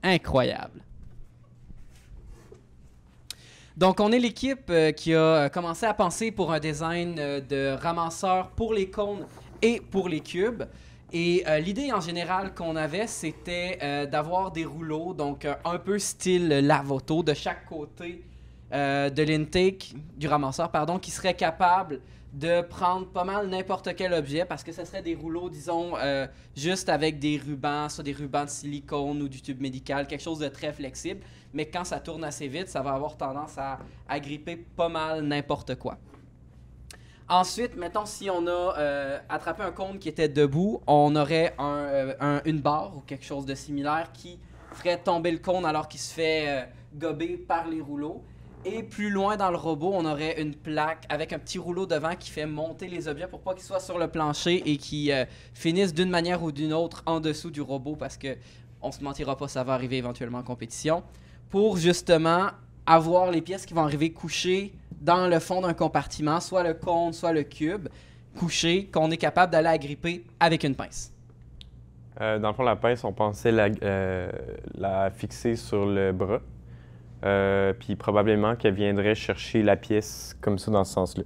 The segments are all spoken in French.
Incroyable. Donc, on est l'équipe qui a commencé à penser pour un design de ramasseur pour les cônes et pour les cubes. Et l'idée en général qu'on avait, c'était d'avoir des rouleaux, donc un peu style lave-auto, de chaque côté de l'intake, du ramasseur, pardon, qui serait capable de prendre pas mal n'importe quel objet, parce que ce serait des rouleaux, disons, juste avec des rubans, soit des rubans de silicone ou du tube médical, quelque chose de très flexible, mais quand ça tourne assez vite, ça va avoir tendance à gripper pas mal n'importe quoi. Ensuite, mettons, si on a attrapé un cône qui était debout, on aurait une barre ou quelque chose de similaire qui ferait tomber le cône alors qu'il se fait gober par les rouleaux. Et plus loin dans le robot, on aurait une plaque avec un petit rouleau devant qui fait monter les objets pour pas qu'ils soient sur le plancher et qu'ils finissent d'une manière ou d'une autre en dessous du robot, parce que on se mentira pas, ça va arriver éventuellement en compétition, pour justement avoir les pièces qui vont arriver couchées dans le fond d'un compartiment, soit le cône, soit le cube, couché, qu'on est capable d'aller agripper avec une pince. Dans le fond, la pince, on pensait la fixer sur le bras. Puis probablement qu'elle viendrait chercher la pièce comme ça dans ce sens-là.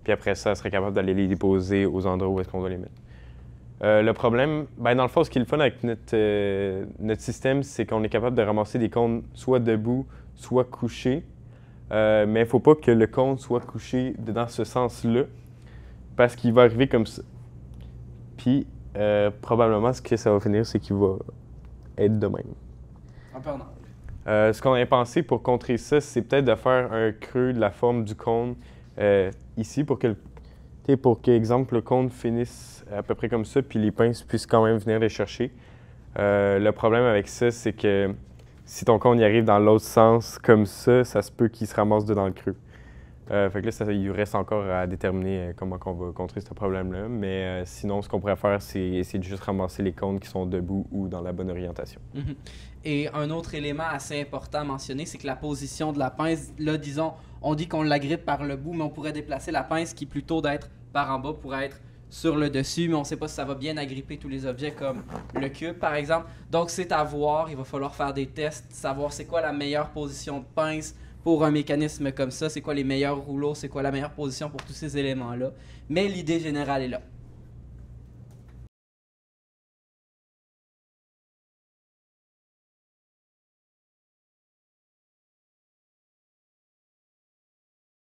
Puis après ça, elle serait capable d'aller les déposer aux endroits où est-ce qu'on doit les mettre. Le problème, ben dans le fond, ce qui est le fun avec notre système, c'est qu'on est capable de ramasser des cônes soit debout, soit couchés. Mais il ne faut pas que le cône soit couché dans ce sens-là, parce qu'il va arriver comme ça. Puis probablement, ce que ça va finir, c'est qu'il va être de même. Un peu en angle. Ce qu'on avait pensé pour contrer ça, c'est peut-être de faire un creux de la forme du cône ici pour que, exemple, le cône finisse à peu près comme ça, puis les pinces puissent quand même venir les chercher. Le problème avec ça, c'est que si ton cône y arrive dans l'autre sens comme ça se peut qu'il se ramasse dedans le creux. Fait que là, il reste encore à déterminer comment on va contrer ce problème-là. Mais sinon, ce qu'on pourrait faire, c'est essayer de juste ramasser les cônes qui sont debout ou dans la bonne orientation. Mm-hmm. Et un autre élément assez important à mentionner, c'est que la position de la pince, là, disons, on dit qu'on l'agrippe par le bout, mais on pourrait déplacer la pince qui, plutôt d'être par en bas, pourrait être sur le dessus, mais on ne sait pas si ça va bien agripper tous les objets comme le cube, par exemple. Donc, c'est à voir. Il va falloir faire des tests, savoir c'est quoi la meilleure position de pince pour un mécanisme comme ça, c'est quoi les meilleurs rouleaux, c'est quoi la meilleure position pour tous ces éléments-là. Mais l'idée générale est là.